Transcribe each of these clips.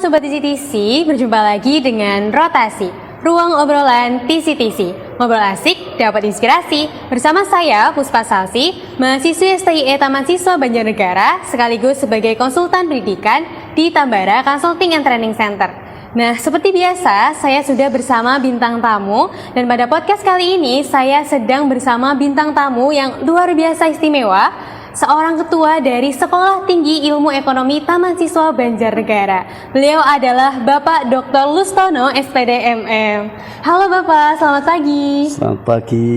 Sobat TC, berjumpa lagi dengan Rotasi, ruang obrolan TC. Ngobrol asik, dapat inspirasi. Bersama saya, Puspa Salsi, mahasiswi STIE Taman Siswa Banjarnegara, sekaligus sebagai konsultan pendidikan di Tambara Consulting and Training Center. Nah, seperti biasa, saya sudah bersama bintang tamu, dan pada podcast kali ini, saya sedang bersama bintang tamu yang luar biasa istimewa, seorang ketua dari Sekolah Tinggi Ilmu Ekonomi Taman Siswa Banjarnegara. Beliau adalah Bapak Dr. Lustono, SPD MM. Halo Bapak, selamat pagi. Selamat pagi.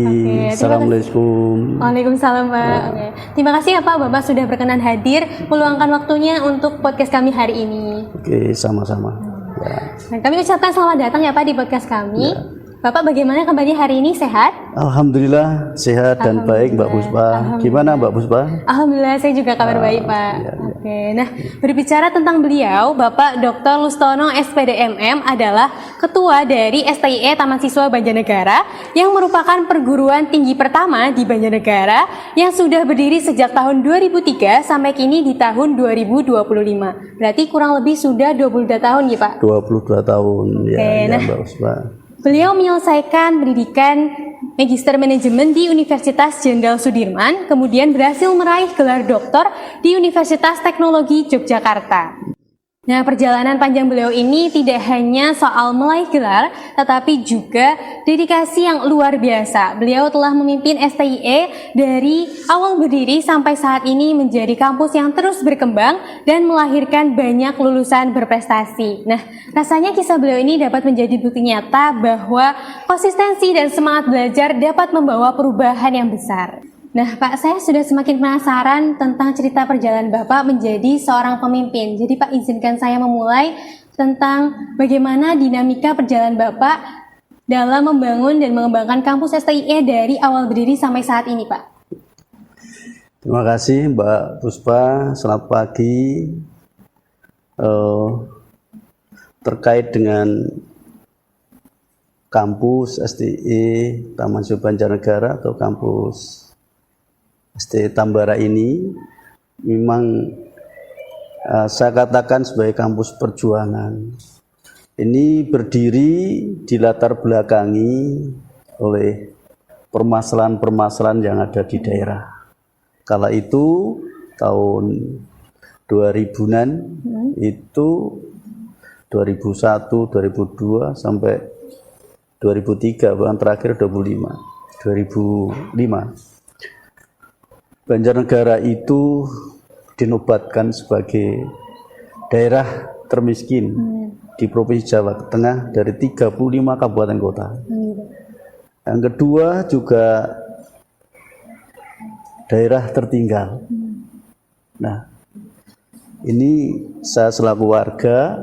Assalamualaikum. Waalaikumsalam Pak. Terima kasih ya Pak, Bapak sudah berkenan hadir meluangkan waktunya untuk podcast kami hari ini. Oke, sama-sama. Ya. Nah, kami ucapkan selamat datang ya Pak di podcast kami. Ya. Bapak bagaimana kabarnya hari ini, sehat? Alhamdulillah sehat dan baik Mbak Puspa. Gimana Mbak Puspa? Alhamdulillah saya juga kabar baik Pak. Ya. Oke, nah berbicara tentang beliau, Bapak Dr. Lustono SPD MM adalah ketua dari STIE Taman Siswa Banjarnegara yang merupakan perguruan tinggi pertama di Banjarnegara yang sudah berdiri sejak tahun 2003 sampai kini di tahun 2025. Berarti kurang lebih sudah 22 tahun ya Pak? 22 tahun ya, Oke, ya nah, Mbak Puspa. Beliau menyelesaikan pendidikan Magister Manajemen di Universitas Jenderal Sudirman, kemudian berhasil meraih gelar doktor di Universitas Teknologi Yogyakarta. Nah, perjalanan panjang beliau ini tidak hanya soal meraih gelar, tetapi juga dedikasi yang luar biasa. Beliau telah memimpin STIE dari awal berdiri sampai saat ini menjadi kampus yang terus berkembang dan melahirkan banyak lulusan berprestasi. Nah, rasanya kisah beliau ini dapat menjadi bukti nyata bahwa konsistensi dan semangat belajar dapat membawa perubahan yang besar. Nah Pak, saya sudah semakin penasaran tentang cerita perjalanan Bapak menjadi seorang pemimpin. Jadi Pak, izinkan saya memulai tentang bagaimana dinamika perjalanan Bapak dalam membangun dan mengembangkan kampus STIE dari awal berdiri sampai saat ini Pak. Terima kasih Mbak Puspa, selamat pagi. Terkait dengan kampus STIE Taman Siswa Banjarnegara atau kampus STIE Tambara ini memang saya katakan sebagai kampus perjuangan. Ini berdiri di latar belakangi oleh permasalahan-permasalahan yang ada di daerah. Kala itu tahun 2000-an itu 2001, 2002 sampai 2003, bahkan terakhir 2005. Banjarnegara itu dinobatkan sebagai daerah termiskin di Provinsi Jawa Tengah dari 35 kabupaten kota. Yang kedua juga daerah tertinggal. Nah, ini saya selaku warga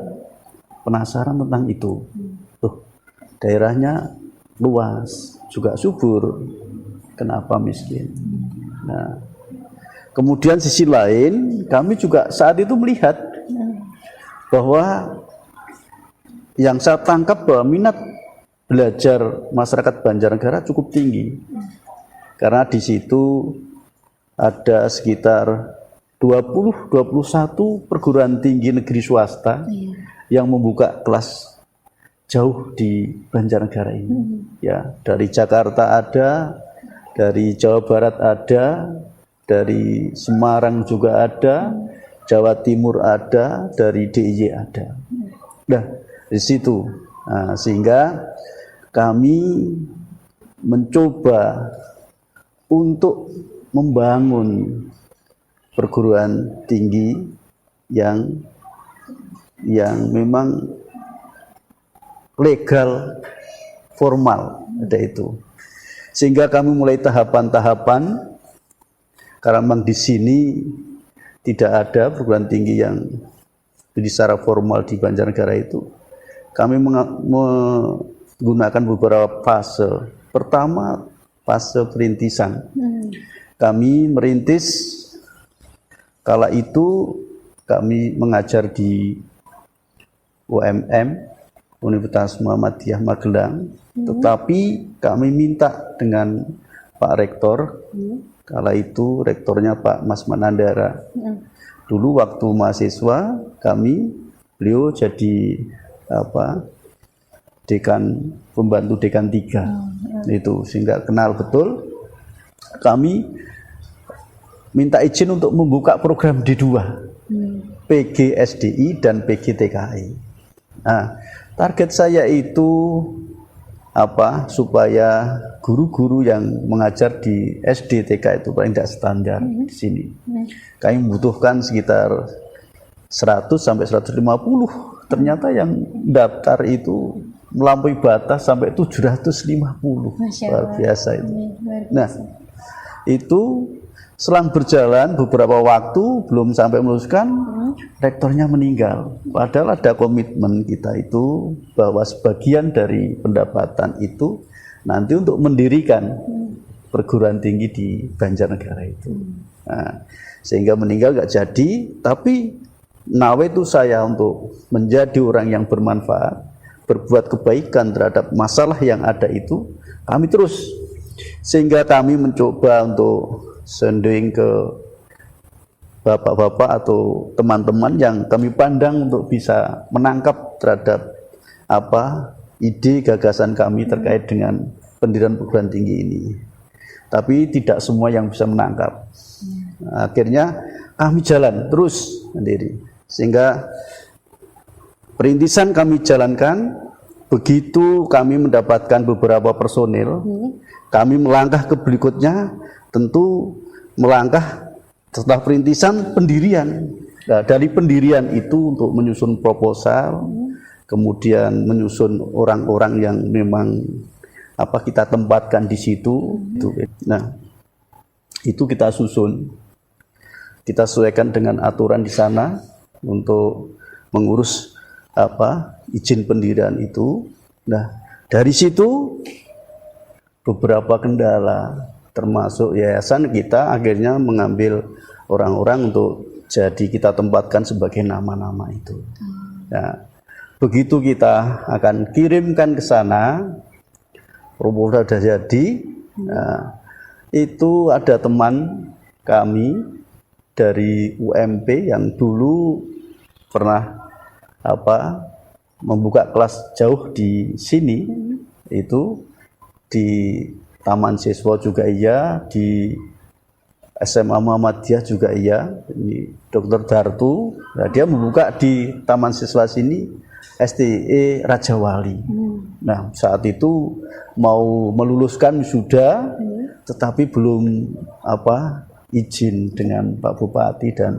penasaran tentang itu. Daerahnya luas, juga subur. Kenapa miskin? Nah, kemudian sisi lain, kami juga saat itu melihat bahwa yang saya tangkap bahwa minat belajar masyarakat Banjarnegara cukup tinggi. Karena di situ ada sekitar 20-21 perguruan tinggi negeri swasta yang membuka kelas jauh di Banjarnegara ini. Ya, dari Jakarta ada, dari Jawa Barat ada, dari Semarang juga ada, Jawa Timur ada, dari DIY ada. Nah, di situ. Nah, sehingga kami mencoba untuk membangun perguruan tinggi yang memang legal, formal, ada itu. Sehingga kami mulai tahapan-tahapan. Karena memang di sini tidak ada perguruan tinggi yang secara formal di Banjarnegara itu. Kami menggunakan beberapa fase. Pertama, fase perintisan. Kami merintis, kala itu kami mengajar di UMM, Universitas Muhammadiyah Magelang. Tetapi kami minta dengan Pak Rektor, kala itu rektornya Pak Mas Manandara. Dulu waktu mahasiswa kami beliau jadi dekan, pembantu dekan 3 itu, sehingga kenal betul. Kami minta izin untuk membuka program D2, PGSDI dan PGTKI. Nah, target saya itu supaya guru-guru yang mengajar di SD TK itu paling tidak standar di sini. Kami membutuhkan sekitar 100 sampai 150. Ternyata yang daftar itu melampaui batas sampai 750. Luar biasa itu. Nah, itu selang berjalan beberapa waktu, belum sampai meluluskan, rektornya meninggal. Padahal ada komitmen kita itu bahwa sebagian dari pendapatan itu nanti untuk mendirikan perguruan tinggi di Banjarnegara itu. Nah, sehingga meninggal gak jadi, tapi nawa itu saya untuk menjadi orang yang bermanfaat, berbuat kebaikan terhadap masalah yang ada itu, kami terus. Sehingga kami mencoba untuk sending ke bapak-bapak atau teman-teman yang kami pandang untuk bisa menangkap terhadap ide gagasan kami terkait dengan pendirian perguruan tinggi ini. Tapi tidak semua yang bisa menangkap. Akhirnya kami jalan terus sendiri. Sehingga perintisan kami jalankan, begitu kami mendapatkan beberapa personil, kami melangkah ke berikutnya, tentu melangkah setelah perintisan pendirian. Nah, dari pendirian itu untuk menyusun proposal, kemudian menyusun orang-orang yang memang kita tempatkan di situ. Nah, itu kita susun, kita sesuaikan dengan aturan di sana untuk mengurus izin pendirian itu. Nah, dari situ beberapa kendala, termasuk yayasan kita akhirnya mengambil orang-orang untuk jadi kita tempatkan sebagai nama-nama itu. Nah, begitu kita akan kirimkan ke sana, proposal sudah jadi. Nah, itu ada teman kami dari UMP yang dulu pernah membuka kelas jauh di sini, itu di Taman Siswa juga iya, di SMA Muhammadiyah juga iya. Ini Dr. Dartu, nah, dia membuka di Taman Siswa sini STE Raja Wali. Nah, saat itu mau meluluskan sudah, tetapi belum izin dengan Pak Bupati dan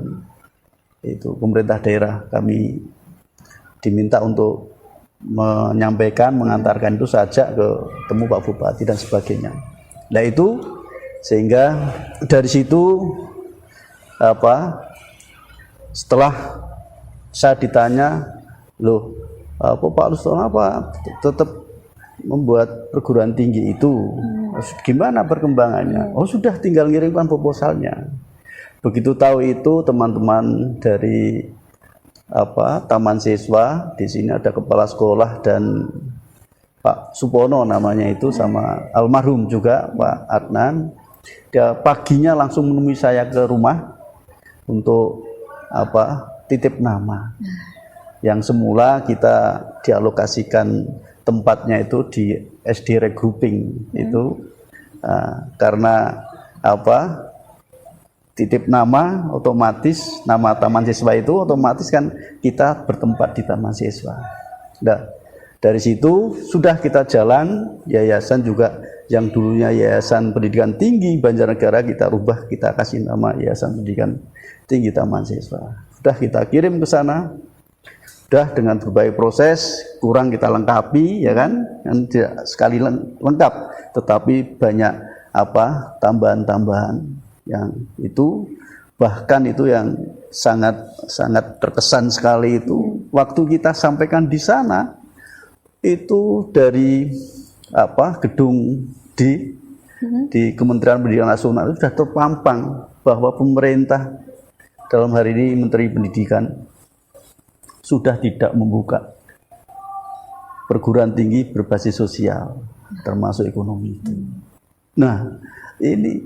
itu pemerintah daerah. Kami diminta untuk menyampaikan, mengantarkan itu saja ke temu Pak Bupati dan sebagainya. Nah, itu sehingga dari situ setelah saya ditanya, loh Pak Luston tetap membuat perguruan tinggi itu, gimana perkembangannya? Oh, sudah, tinggal ngirimkan proposalnya. Begitu tahu itu, teman-teman dari Taman Siswa, di sini ada kepala sekolah dan Pak Supono namanya itu, sama almarhum juga Pak Adnan. Dia paginya langsung menemui saya ke rumah untuk titip nama. Yang semula kita dialokasikan tempatnya itu di SD regrouping itu, karena titip nama otomatis, nama Taman Siswa itu otomatis kan kita bertempat di Taman Siswa. Nah, dari situ sudah kita jalan, yayasan juga yang dulunya Yayasan Pendidikan Tinggi Banjarnegara kita rubah, kita kasih nama Yayasan Pendidikan Tinggi Taman Siswa. Sudah kita kirim ke sana, sudah dengan berbagai proses, kurang kita lengkapi, ya kan tidak sekali lengkap, tetapi banyak tambahan-tambahan yang itu, bahkan itu yang sangat terkesan sekali itu waktu kita sampaikan di sana itu dari gedung di Kementerian Pendidikan Nasional itu sudah terpampang bahwa pemerintah dalam hari ini Menteri Pendidikan sudah tidak membuka perguruan tinggi berbasis sosial termasuk ekonomi itu. Nah, ini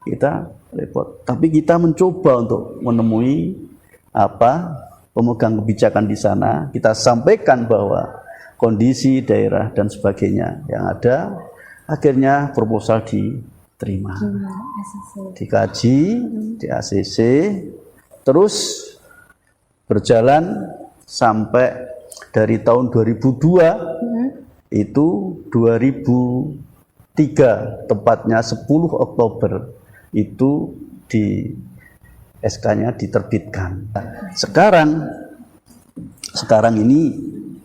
kita repot, tapi kita mencoba untuk menemui pemegang kebijakan di sana, kita sampaikan bahwa kondisi daerah dan sebagainya yang ada, akhirnya proposal diterima, dikaji di ACC, terus berjalan sampai dari tahun 2002 itu 2003, tepatnya 10 Oktober itu di SK-nya diterbitkan. Sekarang ini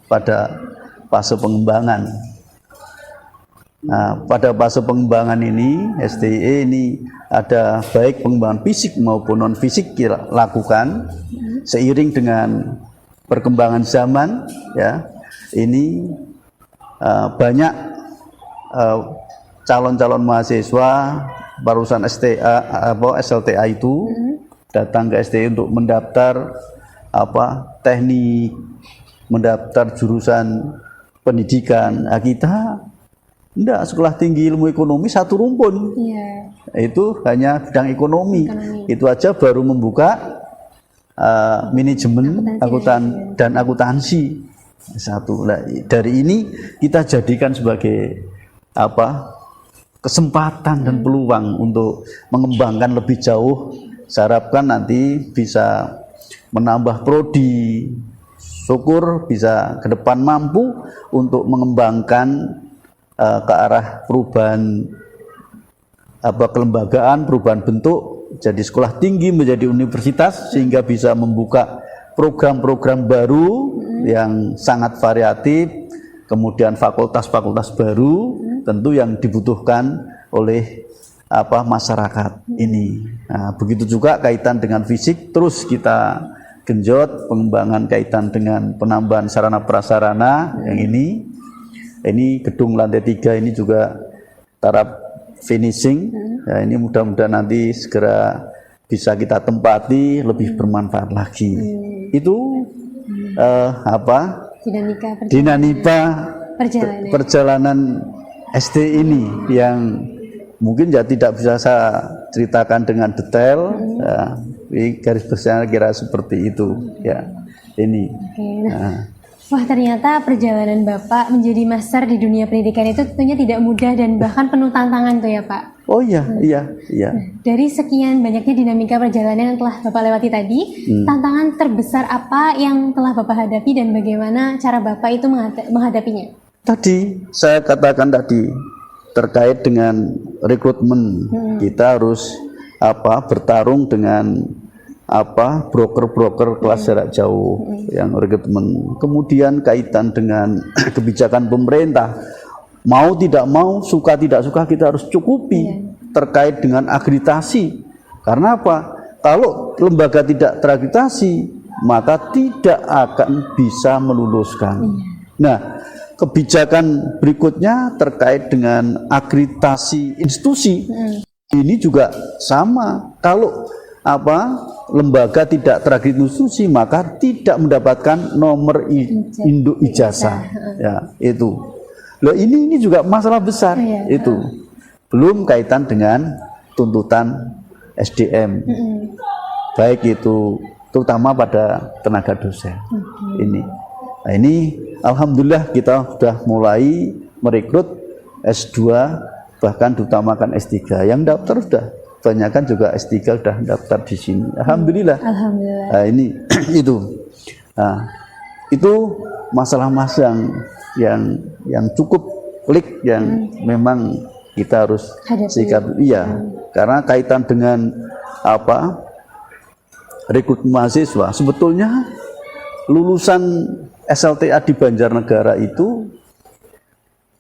pada fase pengembangan. Nah, pada fase pengembangan ini STIE ini ada baik pengembangan fisik maupun non fisik kita lakukan seiring dengan perkembangan zaman, ya. Ini banyak calon-calon mahasiswa barusan SLTA itu datang ke STIE untuk mendaftar teknik, mendaftar jurusan pendidikan. Nah, kita enggak, sekolah tinggi ilmu ekonomi satu rumpun. Itu hanya bidang ekonomi. Itu aja baru membuka manajemen dan akuntansi satu. Nah, dari ini kita jadikan sebagai kesempatan dan peluang untuk mengembangkan lebih jauh. Saya harapkan nanti bisa menambah prodi, syukur bisa ke depan mampu untuk mengembangkan ke arah perubahan kelembagaan, perubahan bentuk, jadi sekolah tinggi menjadi universitas, sehingga bisa membuka program-program baru yang sangat variatif, kemudian fakultas-fakultas baru tentu yang dibutuhkan oleh masyarakat ini. Nah, begitu juga kaitan dengan fisik, terus kita genjot pengembangan kaitan dengan penambahan sarana prasarana yang ini gedung lantai 3 ini juga taraf finishing. Ya, ini mudah-mudahan nanti segera bisa kita tempati lebih bermanfaat lagi. Itu dinamika perjalanan SD ini yang mungkin ya tidak bisa saya ceritakan dengan detail. Ya, garis besarnya kira seperti itu ya. Ini. Wah, ternyata perjalanan Bapak menjadi master di dunia pendidikan itu tentunya tidak mudah dan bahkan penuh tantangan tuh ya Pak. Oh iya. Nah, dari sekian banyaknya dinamika perjalanan yang telah Bapak lewati tadi, tantangan terbesar apa yang telah Bapak hadapi dan bagaimana cara Bapak itu menghadapinya? Tadi saya katakan terkait dengan rekrutmen, kita harus bertarung dengan broker-broker kelas jarak jauh yang rekrutmen. Kemudian kaitan dengan kebijakan pemerintah, mau tidak mau, suka tidak suka kita harus cukupi terkait dengan akreditasi. Karena apa? Kalau lembaga tidak terakreditasi, maka tidak akan bisa meluluskan. Nah, kebijakan berikutnya terkait dengan akreditasi institusi. Ini juga sama. Kalau lembaga tidak terakreditasi maka tidak mendapatkan nomor induk ijazah. Ya, itu. Loh, ini juga masalah besar itu. Belum kaitan dengan tuntutan SDM. Baik itu terutama pada tenaga dosen. Ini. Nah, ini alhamdulillah kita sudah mulai merekrut S2, bahkan diutamakan S3. Yang daftar sudah kebanyakan juga S3 sudah daftar di sini. Alhamdulillah. Nah, ini itu. Nah, itu masalah-masalah yang cukup pelik yang memang kita harus sikap. Iya, karena kaitan dengan rekrutmen mahasiswa. Sebetulnya lulusan SLTA di Banjarnegara itu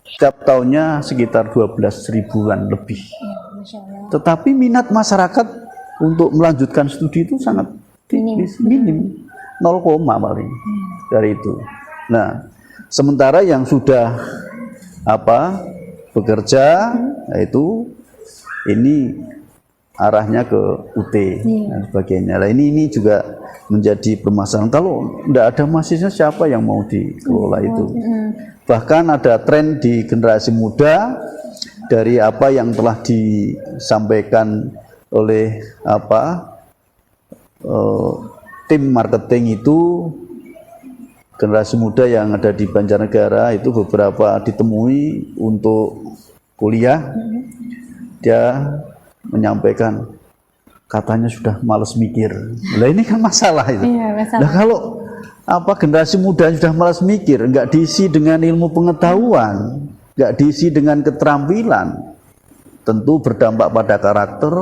setiap tahunnya sekitar 12 ribuan lebih. Tetapi minat masyarakat untuk melanjutkan studi itu sangat minim, 0, paling dari itu. Nah, sementara yang sudah bekerja, yaitu ini arahnya ke UT dan sebagainya. Nah, ini juga menjadi permasalahan. Kalau tidak ada mahasiswa, siapa yang mau dikelola itu? Bahkan ada tren di generasi muda dari apa yang telah disampaikan oleh tim marketing itu generasi muda yang ada di Banjarnegara itu beberapa ditemui untuk kuliah. Dia menyampaikan katanya sudah malas mikir. Lah ini kan masalah itu. Iya, masalah. Nah kalau generasi muda sudah malas mikir, nggak diisi dengan ilmu pengetahuan, nggak diisi dengan keterampilan, tentu berdampak pada karakter.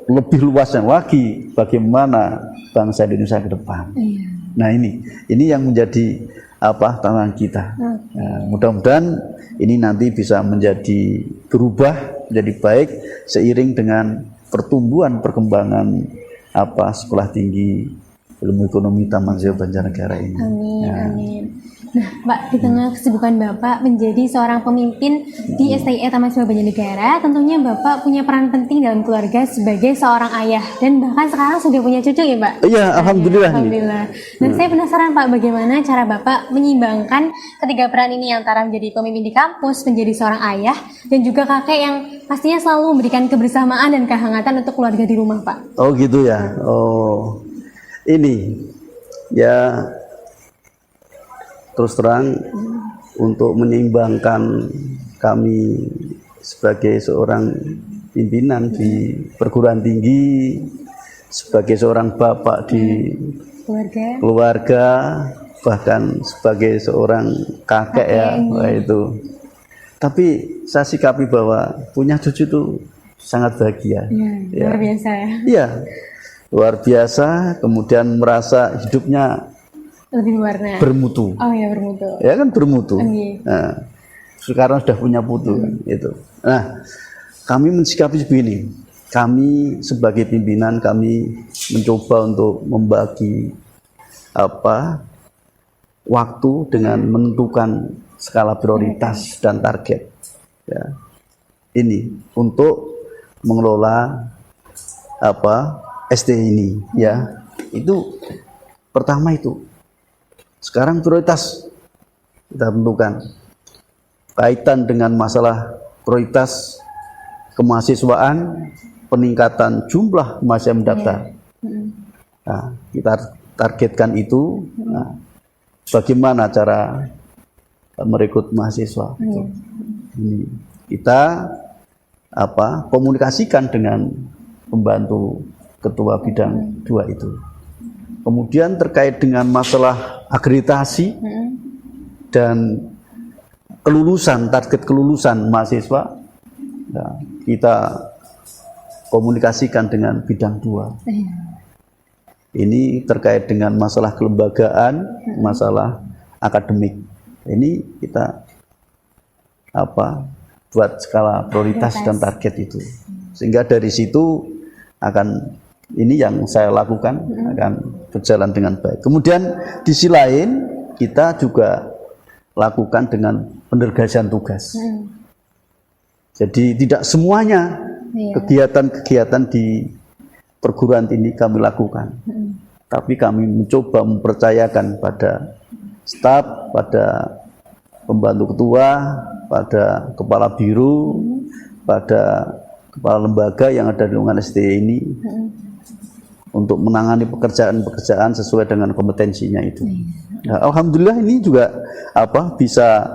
Lebih luasnya lagi bagaimana bangsa Indonesia ke depan. Iya. Nah ini yang menjadi tantangan kita. Nah, mudah-mudahan ini nanti bisa menjadi berubah menjadi baik seiring dengan pertumbuhan perkembangan sekolah tinggi ilmu ekonomi Taman Seo Banjarnegara ini. Amin, Ya. amin. Nah, Pak, di tengah kesibukan Bapak menjadi seorang pemimpin di STIE Taman Seo Banjarnegara, tentunya Bapak punya peran penting dalam keluarga sebagai seorang ayah dan bahkan sekarang sudah punya cucu ya, Pak? Iya, alhamdulillah. Alhamdulillah. Dan saya penasaran, Pak, bagaimana cara Bapak menyeimbangkan ketiga peran ini antara menjadi pemimpin di kampus, menjadi seorang ayah, dan juga kakek yang pastinya selalu memberikan kebersamaan dan kehangatan untuk keluarga di rumah, Pak? Oh gitu ya. Oh ini ya terus terang untuk menyeimbangkan kami sebagai seorang pimpinan di perguruan tinggi, sebagai seorang bapak di keluarga, bahkan sebagai seorang kakek ya, itu. Tapi saya sikapi bahwa punya cucu itu sangat bahagia. Ya, luar biasa ya. Iya, luar biasa. Kemudian merasa hidupnya lebih berwarna, bermutu. Oh ya, bermutu. Ya kan bermutu. Nah, sekarang sudah punya putu kan, itu. Nah, kami mensikapi begini. Kami sebagai pimpinan kami mencoba untuk membagi waktu dengan menentukan skala prioritas dan target. Ya. Ini untuk mengelola ST ini, ya. Itu pertama itu. Sekarang prioritas kita tentukan kaitan dengan masalah prioritas kemahasiswaan, peningkatan jumlah mahasiswa mendaftar. Nah, kita targetkan itu. Nah, bagaimana cara merekrut mahasiswa? Ini kita komunikasikan dengan pembantu ketua bidang 2 itu. Kemudian terkait dengan masalah akreditasi dan kelulusan, target kelulusan mahasiswa, nah, kita komunikasikan dengan bidang 2. Ini terkait dengan masalah kelembagaan, masalah akademik. Ini kita buat skala prioritas dan target itu. Sehingga dari situ akan ini yang saya lakukan akan berjalan dengan baik. Kemudian di sisi lain kita juga lakukan dengan penergasan tugas. Jadi tidak semuanya kegiatan-kegiatan di perguruan tinggi kami lakukan. Tapi kami mencoba mempercayakan pada staf, pada pembantu ketua, pada kepala biro, pada kepala lembaga yang ada di lingkungan STIE ini untuk menangani pekerjaan-pekerjaan sesuai dengan kompetensinya itu. Nah, alhamdulillah ini juga bisa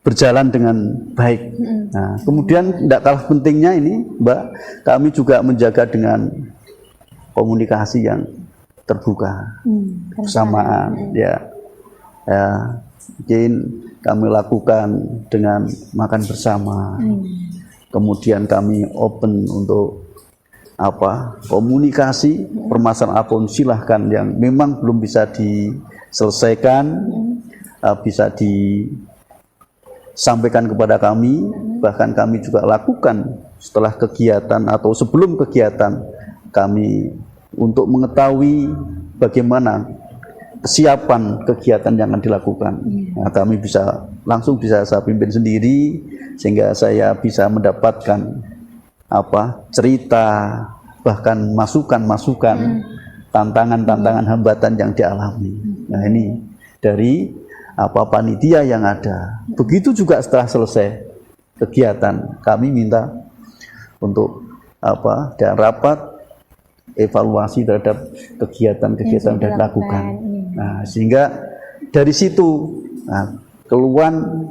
berjalan dengan baik. Nah, kemudian tidak kalah pentingnya ini, Mbak, kami juga menjaga dengan komunikasi yang terbuka, bersamaan, ya, mungkin kami lakukan dengan makan bersama. Kemudian kami open untuk komunikasi permasalahan apapun silahkan yang memang belum bisa diselesaikan, bisa disampaikan kepada kami. Bahkan kami juga lakukan setelah kegiatan atau sebelum kegiatan kami untuk mengetahui bagaimana kesiapan kegiatan yang akan dilakukan. Nah, kami bisa saya pimpin sendiri sehingga saya bisa mendapatkan cerita, bahkan masukan-masukan, tantangan-tantangan hambatan yang dialami. Nah, ini dari panitia yang ada. Begitu juga setelah selesai kegiatan, kami minta untuk dan rapat evaluasi terhadap kegiatan-kegiatan yang sudah dilakukan. Nah, sehingga dari situ keluhan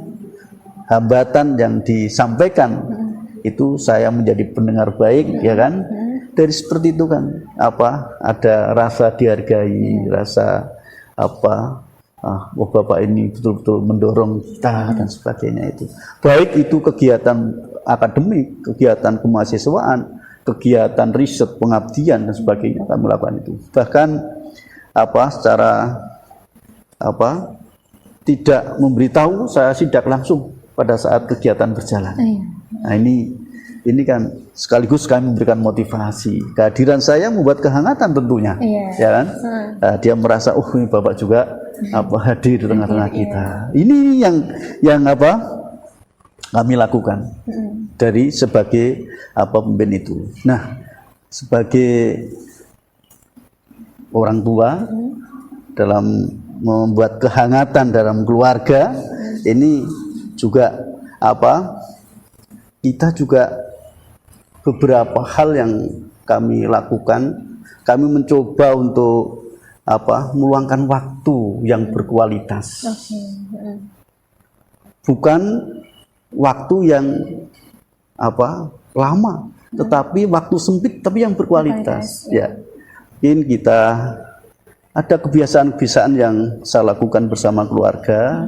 hambatan yang disampaikan itu saya menjadi pendengar baik, ya kan? Dari seperti itu kan ada rasa dihargai, rasa Bapak ini betul-betul mendorong kita dan sebagainya itu. Baik itu kegiatan akademik, kegiatan kemahasiswaan, kegiatan riset, pengabdian dan sebagainya kami lakukan itu. Bahkan secara tidak memberitahu, saya sidak langsung pada saat kegiatan berjalan. Nah, ini kan sekaligus kami memberikan motivasi. Kehadiran saya membuat kehangatan tentunya, ya kan? Nah, dia merasa, ini Bapak juga hadir di tengah-tengah kita. Ini yang kami lakukan dari sebagai pemimpin itu. Nah, sebagai orang tua dalam membuat kehangatan dalam keluarga ini juga kita juga beberapa hal yang kami lakukan, kami mencoba untuk meluangkan waktu yang berkualitas. Bukan waktu yang lama, tetapi waktu sempit tapi yang berkualitas. Ya. Mungkin kita ada kebiasaan-kebiasaan yang saya lakukan bersama keluarga,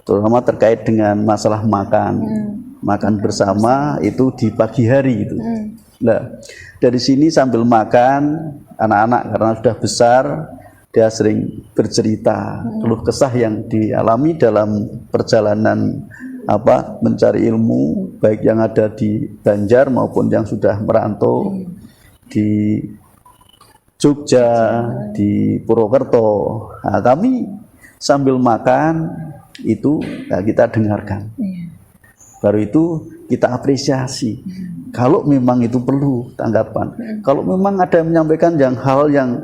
terutama terkait dengan masalah makan bersama itu di pagi hari itu. Nah, dari sini sambil makan, anak-anak karena sudah besar, dia sering bercerita keluh kesah yang dialami dalam perjalanan mencari ilmu, baik yang ada di Banjar maupun yang sudah merantau di Jogja, di Purwokerto. Nah, kami sambil makan itu kita dengarkan. Baru itu kita apresiasi. Kalau memang itu perlu tanggapan. Kalau memang ada yang menyampaikan hal yang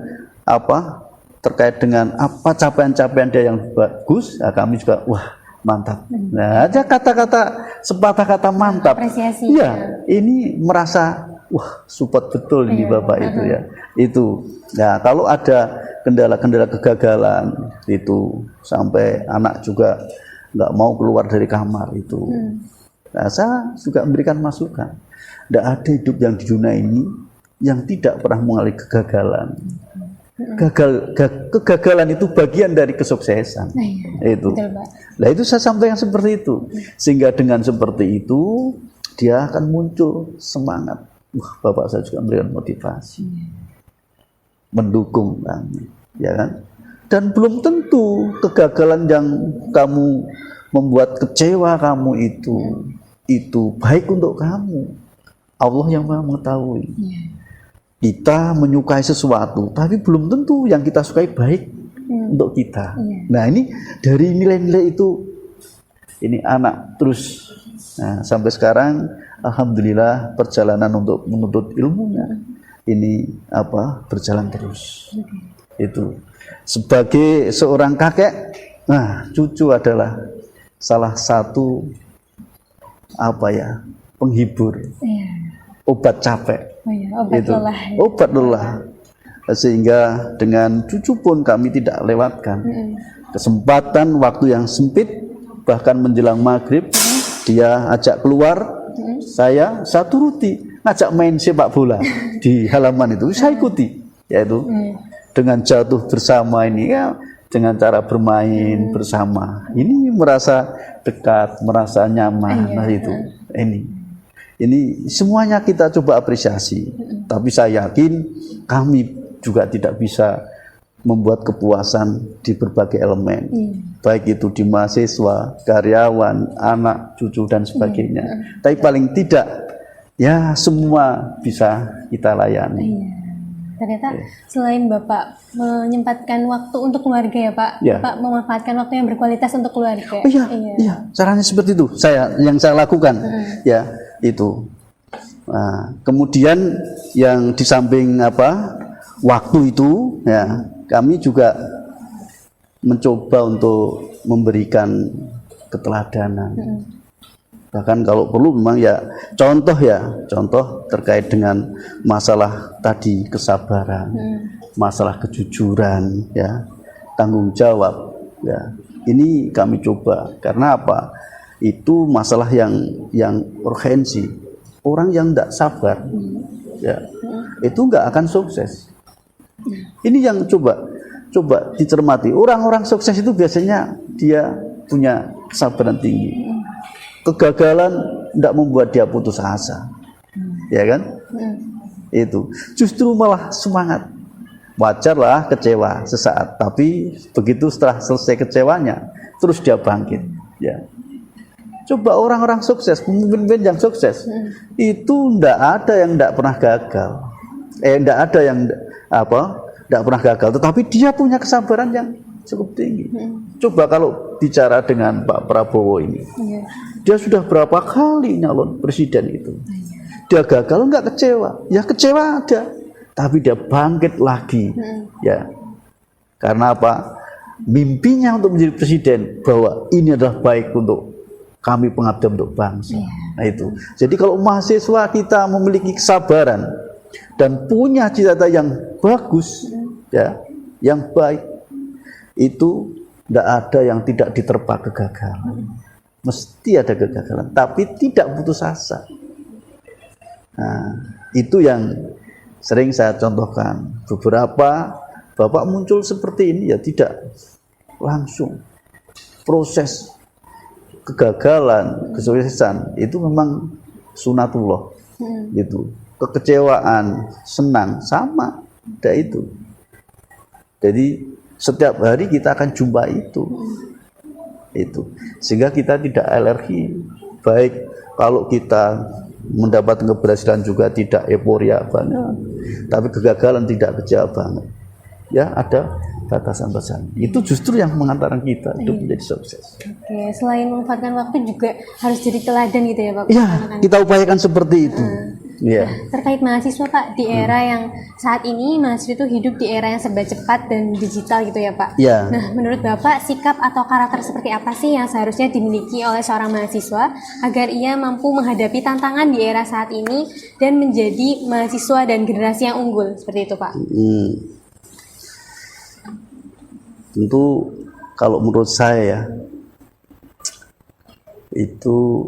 terkait dengan capaian-capaian dia yang bagus, kami juga mantap. Nah, aja kata-kata sepatah kata mantap. Apresiasi. Iya, ini merasa support betul ini Bapak itu ya. Itu. Nah, kalau ada kendala-kendala kegagalan itu sampai anak juga nggak mau keluar dari kamar itu. Nah, saya juga memberikan masukan. Tidak ada hidup yang di dunia ini yang tidak pernah mengalami kegagalan. Kegagalan itu bagian dari kesuksesan. Itu. Nah, itu saya sampaikan seperti itu. Sehingga dengan seperti itu dia akan muncul semangat. Bapak saya juga memberikan motivasi, mendukung kami, ya kan? Dan belum tentu kegagalan yang kamu membuat kecewa kamu itu baik untuk kamu. Allah yang Maha mengetahui. Kita menyukai sesuatu, tapi belum tentu yang kita sukai baik untuk kita. Nah, ini dari nilai-nilai itu, ini anak terus. Nah, sampai sekarang, alhamdulillah perjalanan untuk menuntut ilmunya ini berjalan terus. Itu sebagai seorang kakek, cucu adalah salah satu penghibur, obat capek. Obat lelah. Sehingga dengan cucu pun kami tidak lewatkan kesempatan waktu yang sempit, bahkan menjelang maghrib dia ajak keluar, saya turuti, ngajak main sepak bola di halaman itu, saya ikuti, yaitu dengan jatuh bersama ini ya, dengan cara bermain bersama, ini merasa dekat, merasa nyaman. Nah, itu ini semuanya kita coba apresiasi. Tapi saya yakin kami juga tidak bisa membuat kepuasan di berbagai elemen, baik itu di mahasiswa, karyawan, anak, cucu dan sebagainya. Tapi paling tidak ya semua bisa kita layani. Ternyata selain Bapak menyempatkan waktu untuk keluarga ya Pak, Bapak memanfaatkan waktu yang berkualitas untuk keluarga. Iya, caranya seperti itu. Yang saya lakukan, ya itu. Nah, kemudian yang di samping waktu itu, ya kami juga mencoba untuk memberikan keteladanan. Bahkan kalau perlu memang ya contoh terkait dengan masalah tadi kesabaran, masalah kejujuran, ya, tanggung jawab, ya. Ini kami coba karena apa? Itu masalah yang urgensi. Orang yang tidak sabar, ya, itu nggak akan sukses. Ini yang coba dicermati. Orang-orang sukses itu biasanya dia punya kesabaran tinggi. Kegagalan tidak membuat dia putus asa, ya kan? Itu justru malah semangat. Wajarlah kecewa sesaat, tapi begitu setelah selesai kecewanya, terus dia bangkit. Ya, coba orang-orang sukses, pemimpin yang sukses, itu tidak ada yang tidak pernah gagal. Tidak ada yang tidak pernah gagal, tetapi dia punya kesabaran yang cukup tinggi. Coba kalau bicara dengan Pak Prabowo ini, dia sudah berapa kali nyalon presiden itu. Dia gagal nggak kecewa, ya kecewa ada, tapi dia bangkit lagi, ya. Karena apa? Mimpinya untuk menjadi presiden bahwa ini adalah baik untuk kami, pengabdian untuk bangsa. Nah itu. Jadi kalau mahasiswa kita memiliki kesabaran dan punya cita-cita yang bagus, ya, yang baik, itu tidak ada yang tidak diterpa kegagalan. Mesti ada kegagalan, tapi tidak putus asa. Nah, itu yang sering saya contohkan. Beberapa bapak muncul seperti ini ya tidak langsung. Proses kegagalan, kesuksesan itu memang sunatullah. Gitu. Kekecewaan, senang sama, ada itu. Jadi setiap hari kita akan jumpa itu, sehingga kita tidak alergi. Baik kalau kita mendapat keberhasilan juga tidak euforia banget, tapi kegagalan tidak kecewa banget. Ya ada batasan-batasan. Itu justru yang mengantarkan kita hidup menjadi sukses. Oke, selain memanfaatkan waktu juga harus jadi teladan gitu ya Pak? Ya, kita upayakan seperti itu. Ya. Terkait mahasiswa Pak, di era yang saat ini mahasiswa itu hidup di era yang serba cepat dan digital gitu ya Pak. Ya. Nah, menurut Bapak sikap atau karakter seperti apa sih yang seharusnya dimiliki oleh seorang mahasiswa agar ia mampu menghadapi tantangan di era saat ini dan menjadi mahasiswa dan generasi yang unggul seperti itu Pak? Tentu kalau menurut saya itu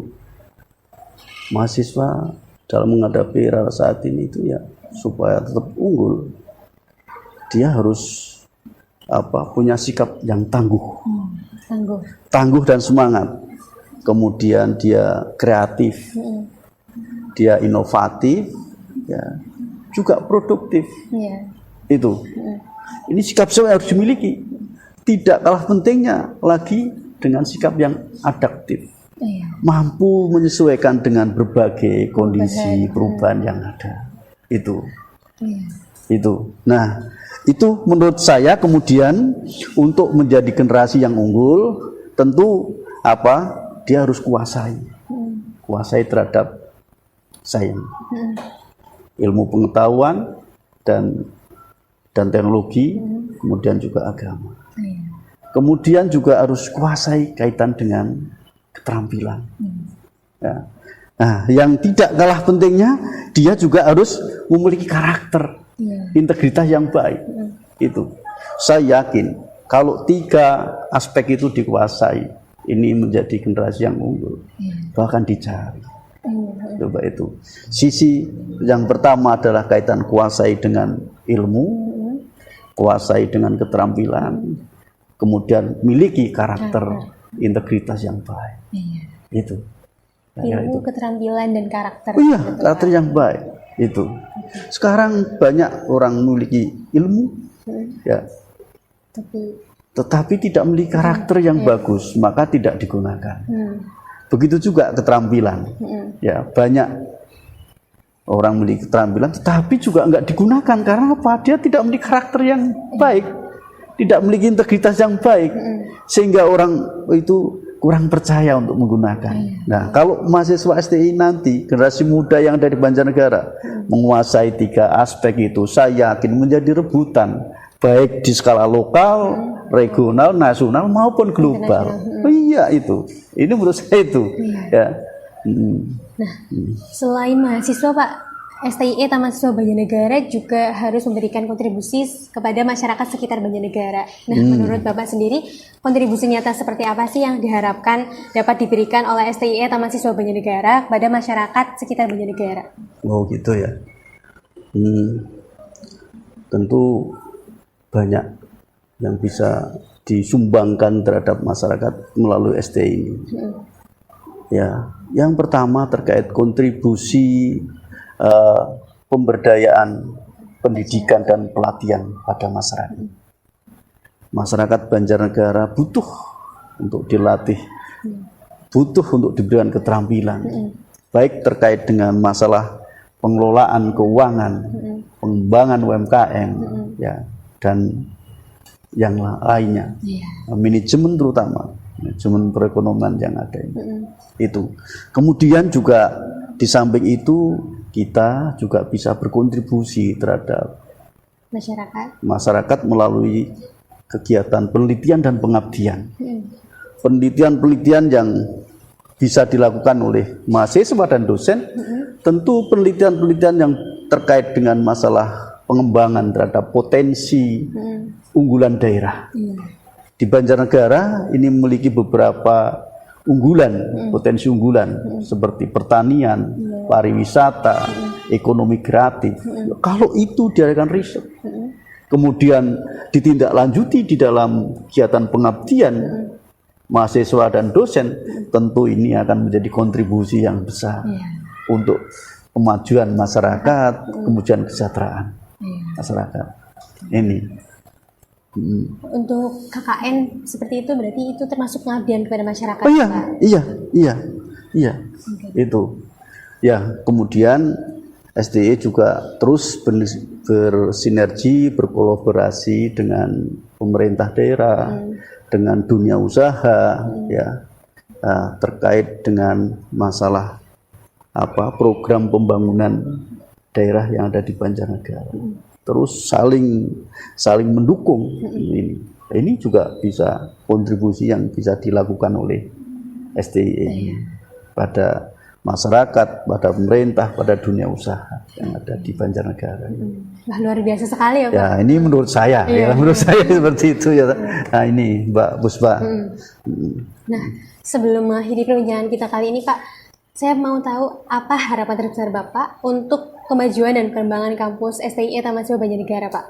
mahasiswa dalam menghadapi era saat ini itu ya supaya tetap unggul, dia harus punya sikap yang tangguh dan semangat. Kemudian dia kreatif, dia inovatif, ya juga produktif. Itu ini sikap yang harus dimiliki. Tidak kalah pentingnya lagi dengan sikap yang adaptif. Mampu menyesuaikan dengan berbagai kondisi perubahan yang ada. Itu. Nah, itu menurut saya. Kemudian untuk menjadi generasi yang unggul, tentu dia harus kuasai terhadap sains, ilmu pengetahuan dan teknologi, kemudian juga agama. Kemudian juga harus kuasai kaitan dengan keterampilan. Ya. Nah, yang tidak kalah pentingnya, dia juga harus memiliki karakter, integritas yang baik. Itu. Saya yakin kalau 3 aspek itu dikuasai, ini menjadi generasi yang unggul. Bahkan dicari. Coba itu. Sisi yang pertama adalah kaitan kuasai dengan ilmu, kuasai dengan keterampilan, kemudian miliki karakter, integritas yang baik. Itu. Ilmu, keterampilan dan karakter. Iya, karakter yang baik. Itu. Sekarang banyak orang memiliki ilmu, ya, tetapi tidak memiliki karakter yang bagus, maka tidak digunakan. Begitu juga keterampilan. Ya, banyak orang memiliki keterampilan, tetapi juga enggak digunakan karena apa? Dia tidak memiliki karakter yang baik, tidak memiliki integritas yang baik, sehingga orang itu kurang percaya untuk menggunakan. Nah, kalau mahasiswa STI nanti, generasi muda yang ada di Banjarnegara menguasai 3 aspek itu, saya yakin menjadi rebutan baik di skala lokal, regional, nasional maupun global. Iya itu. Ini menurut saya itu. Ya. Nah, selain mahasiswa Pak, STIE Taman Siswa Banjarnegara juga harus memberikan kontribusi kepada masyarakat sekitar Banjarnegara. Nah, menurut Bapak sendiri, kontribusi nyata seperti apa sih yang diharapkan dapat diberikan oleh STIE Taman Siswa Banjarnegara kepada masyarakat sekitar Banjarnegara? Oh gitu ya. Tentu banyak yang bisa disumbangkan terhadap masyarakat melalui STIE ini. Ya, yang pertama terkait kontribusi pemberdayaan pendidikan dan pelatihan pada masyarakat. Masyarakat Banjarnegara butuh untuk dilatih, butuh untuk diberikan keterampilan, baik terkait dengan masalah pengelolaan keuangan, pengembangan UMKM, ya, dan yang lainnya, manajemen terutama, manajemen perekonomian yang ada ini. Itu. Kemudian juga di samping itu kita juga bisa berkontribusi terhadap masyarakat melalui kegiatan penelitian dan pengabdian. Penelitian-penelitian yang bisa dilakukan oleh mahasiswa dan dosen, tentu penelitian-penelitian yang terkait dengan masalah pengembangan terhadap potensi unggulan daerah. Di Banjarnegara ini memiliki beberapa unggulan, potensi unggulan seperti pertanian, pariwisata, ekonomi kreatif. Kalau itu diadakan riset, kemudian ditindaklanjuti di dalam kegiatan pengabdian mahasiswa dan dosen, tentu ini akan menjadi kontribusi yang besar untuk kemajuan masyarakat, kemudian kesejahteraan masyarakat. Ini. Untuk KKN seperti itu berarti itu termasuk pengabdian kepada masyarakat. Oh iya, Pak? iya. Itu. Ya, kemudian STIE juga terus bersinergi, berkolaborasi dengan pemerintah daerah, dengan dunia usaha, ya, terkait dengan masalah program pembangunan daerah yang ada di Banjarnegara. Terus saling mendukung ini. Ini juga bisa kontribusi yang bisa dilakukan oleh STIE pada masyarakat, pada pemerintah, pada dunia usaha yang ada di Banjarnegara. Wah, luar biasa sekali ya Pak. Ya, ini menurut saya, menurut saya seperti itu ya. Nah ini Mbak Buspa. Nah, sebelum mengakhiri perbincangan kita kali ini Pak, saya mau tahu apa harapan terbesar Bapak untuk kemajuan dan perkembangan kampus STIE Taman Siswa Banjarnegara, Pak?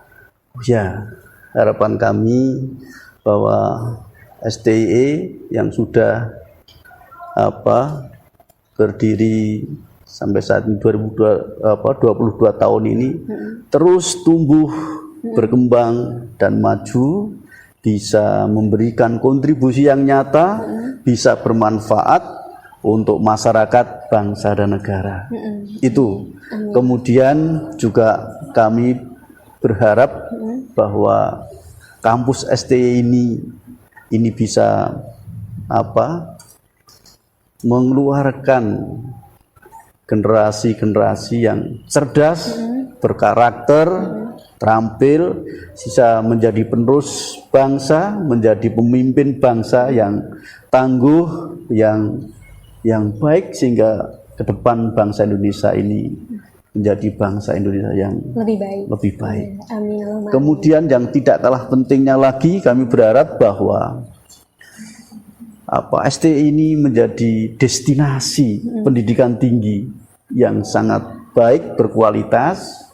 Ya, harapan kami bahwa STIE yang sudah berdiri sampai saat ini 22 tahun ini terus tumbuh, berkembang dan maju, bisa memberikan kontribusi yang nyata, bisa bermanfaat untuk masyarakat, bangsa dan negara. Itu. Kemudian juga kami berharap bahwa kampus STIE ini bisa mengeluarkan generasi-generasi yang cerdas, berkarakter, terampil, bisa menjadi penerus bangsa, menjadi pemimpin bangsa yang tangguh, yang baik, sehingga ke depan bangsa Indonesia ini menjadi bangsa Indonesia yang lebih baik. Amin. Kemudian yang tidak kalah pentingnya lagi, kami berharap bahwa STIE ini menjadi destinasi pendidikan tinggi yang sangat baik, berkualitas,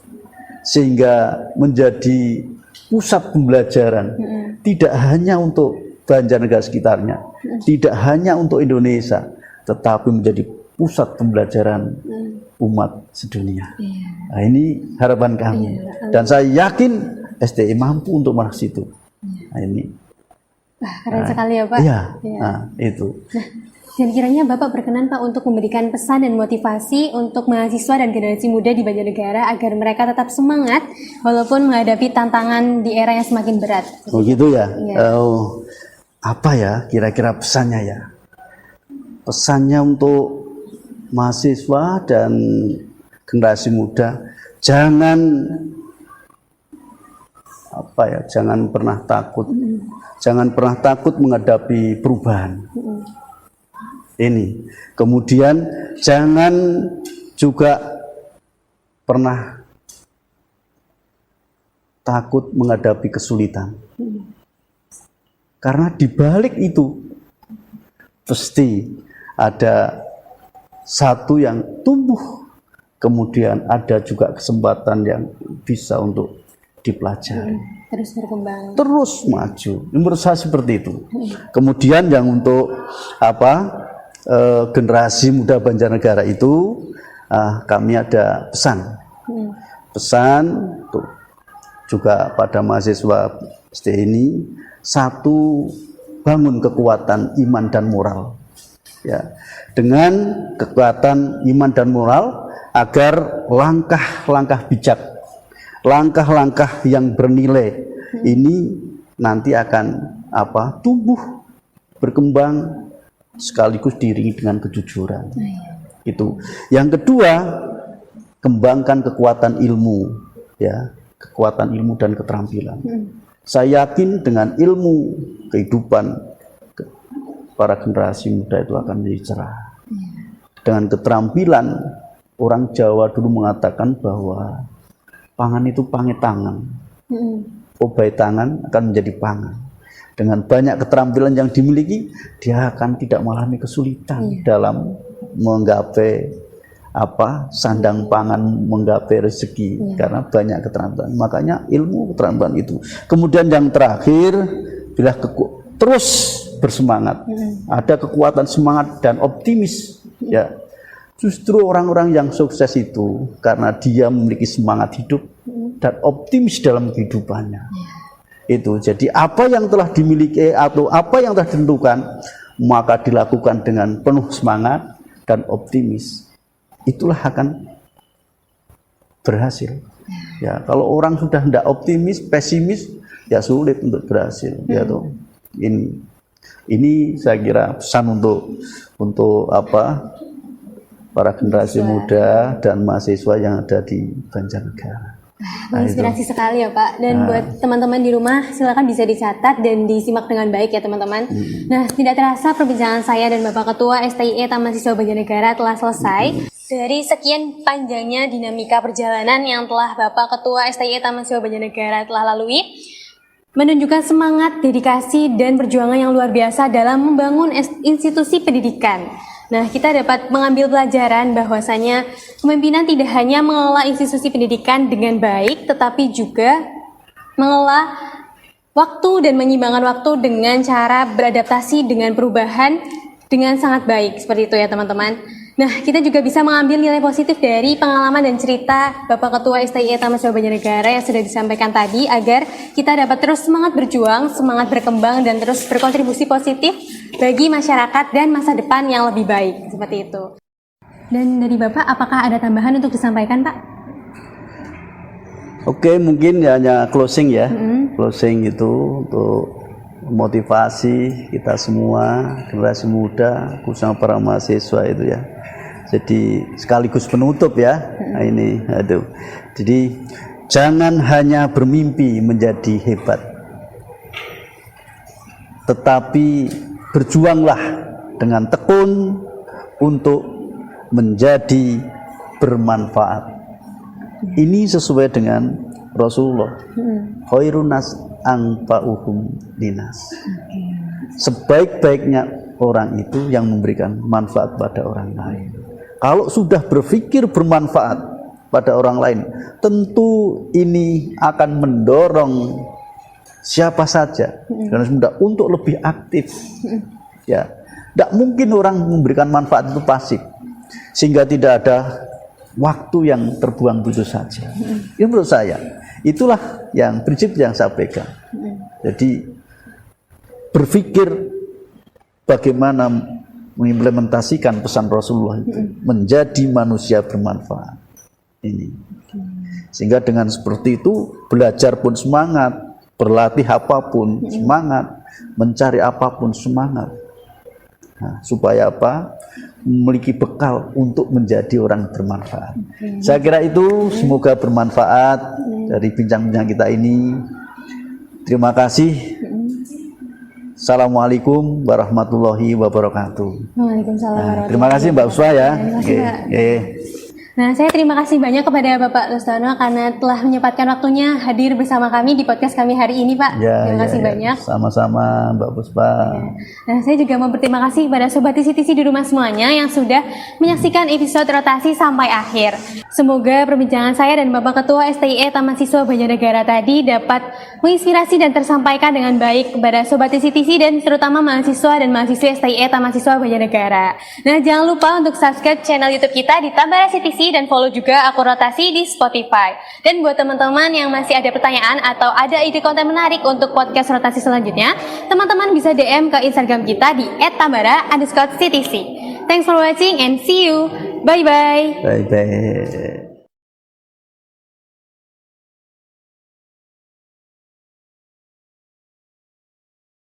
sehingga menjadi pusat pembelajaran tidak hanya untuk Banjarnegara sekitarnya, tidak hanya untuk Indonesia, tetapi menjadi pusat pembelajaran umat sedunia. Nah, ini harapan kami, dan saya yakin STIE mampu untuk masuk situ. Nah, ini. Keren sekali ya Pak. Iya. Nah, itu. Nah, dan kiranya Bapak berkenan Pak untuk memberikan pesan dan motivasi untuk mahasiswa dan generasi muda di Banjarnegara agar mereka tetap semangat walaupun menghadapi tantangan di era yang semakin berat. Oh gitu ya. Apa ya kira-kira pesannya ya? Pesannya untuk mahasiswa dan generasi muda, jangan pernah takut. Jangan pernah takut menghadapi perubahan. Ini. Kemudian jangan juga pernah takut menghadapi kesulitan. Karena di balik itu pasti ada satu yang tumbuh, kemudian ada juga kesempatan yang bisa untuk dipelajari. Terus berkembang. Terus maju. Menurut saya seperti itu. Kemudian yang untuk generasi muda Banjarnegara itu kami ada pesan. Pesan untuk juga pada mahasiswa SD ini, satu, bangun kekuatan iman dan moral. Ya, dengan kekuatan iman dan moral agar langkah-langkah bijak, langkah-langkah yang bernilai ini nanti akan tumbuh, berkembang sekaligus diiringi dengan kejujuran. Itu. Yang kedua, kembangkan kekuatan ilmu, ya, kekuatan ilmu dan keterampilan. Saya yakin dengan ilmu kehidupan para generasi muda itu akan menjadi cerah. Dengan keterampilan, orang Jawa dulu mengatakan bahwa pangan itu pange tangan. Obai tangan akan menjadi pangan. Dengan banyak keterampilan yang dimiliki, dia akan tidak mengalami kesulitan dalam menggapai sandang pangan, menggapai rezeki, karena banyak keterampilan. Makanya ilmu keterampilan itu. Kemudian yang terakhir, bila terus bersemangat, ada kekuatan semangat dan optimis. Ya, justru orang-orang yang sukses itu karena dia memiliki semangat hidup dan optimis dalam kehidupannya. Itu. Jadi apa yang telah dimiliki atau apa yang telah ditentukan, maka dilakukan dengan penuh semangat dan optimis. Itulah akan berhasil. Ya, kalau orang sudah tidak optimis, pesimis, ya sulit untuk berhasil. Ya toh. Ini saya kira pesan untuk para generasi muda dan mahasiswa yang ada di Banjarnegara. Menginspirasi sekali ya Pak. Dan buat teman-teman di rumah, silakan bisa dicatat dan disimak dengan baik ya teman-teman. Nah, tidak terasa perbincangan saya dan Bapak Ketua STIE Taman Siswa Banjarnegara telah selesai. Dari sekian panjangnya dinamika perjalanan yang telah Bapak Ketua STIE Taman Siswa Banjarnegara telah lalui, menunjukkan semangat, dedikasi, dan perjuangan yang luar biasa dalam membangun institusi pendidikan. Nah, kita dapat mengambil pelajaran bahwasanya kepemimpinan tidak hanya mengelola institusi pendidikan dengan baik, tetapi juga mengelola waktu dan menyeimbangkan waktu dengan cara beradaptasi dengan perubahan dengan sangat baik. Seperti itu ya teman-teman. Nah, kita juga bisa mengambil nilai positif dari pengalaman dan cerita Bapak Ketua STIE Taman Siswa Banjarnegara yang sudah disampaikan tadi, agar kita dapat terus semangat berjuang, semangat berkembang, dan terus berkontribusi positif bagi masyarakat dan masa depan yang lebih baik. Seperti itu. Dan dari Bapak, apakah ada tambahan untuk disampaikan, Pak? Oke, mungkin hanya closing ya. Closing itu untuk motivasi kita semua, generasi muda, khususnya para mahasiswa itu ya. Jadi sekaligus penutup ya. Nah, ini aduh. Jadi jangan hanya bermimpi menjadi hebat, tetapi berjuanglah dengan tekun untuk menjadi bermanfaat. Ini sesuai dengan Rasulullah. Khairun nas anfa'uhum linas. Sebaik-baiknya orang itu yang memberikan manfaat pada orang lain. Kalau sudah berpikir bermanfaat pada orang lain, tentu ini akan mendorong siapa saja untuk lebih aktif. Ya, tidak mungkin orang memberikan manfaat itu pasif, sehingga tidak ada waktu yang terbuang begitu saja. Ini menurut saya, itulah yang prinsip yang saya pegang. Jadi berpikir bagaimana mengimplementasikan pesan Rasulullah itu menjadi manusia bermanfaat. Ini. Sehingga dengan seperti itu belajar pun semangat, berlatih apapun semangat, mencari apapun semangat. Nah, supaya apa? Memiliki bekal untuk menjadi orang bermanfaat. Saya kira itu semoga bermanfaat dari bincang-bincang kita ini. Terima kasih. Assalamualaikum warahmatullahi wabarakatuh. Waalaikumsalam Nah, warahmatullahi terima kasih Mbak Uswa ya. Terima kasih, Mbak. Oke. Nah, saya terima kasih banyak kepada Bapak Rustono karena telah menyempatkan waktunya hadir bersama kami di podcast kami hari ini, Pak. Terima kasih banyak. Sama-sama Mbak Puspa. Nah, saya juga mau berterima kasih kepada Sobat TC di rumah semuanya yang sudah menyaksikan episode rotasi sampai akhir. Semoga perbincangan saya dan Bapak Ketua STIE Taman Siswa Banjarnegara tadi dapat menginspirasi dan tersampaikan dengan baik kepada Sobat TC dan terutama mahasiswa dan mahasiswi STIE Taman Siswa Banjarnegara. Nah, jangan lupa untuk subscribe channel YouTube kita di Tambara CTC dan follow juga akun rotasi di Spotify. Dan buat teman-teman yang masih ada pertanyaan atau ada ide konten menarik untuk podcast rotasi selanjutnya, teman-teman bisa DM ke Instagram kita di @tambara_ctc. Thanks for watching and see you. Bye-bye. Bye-bye.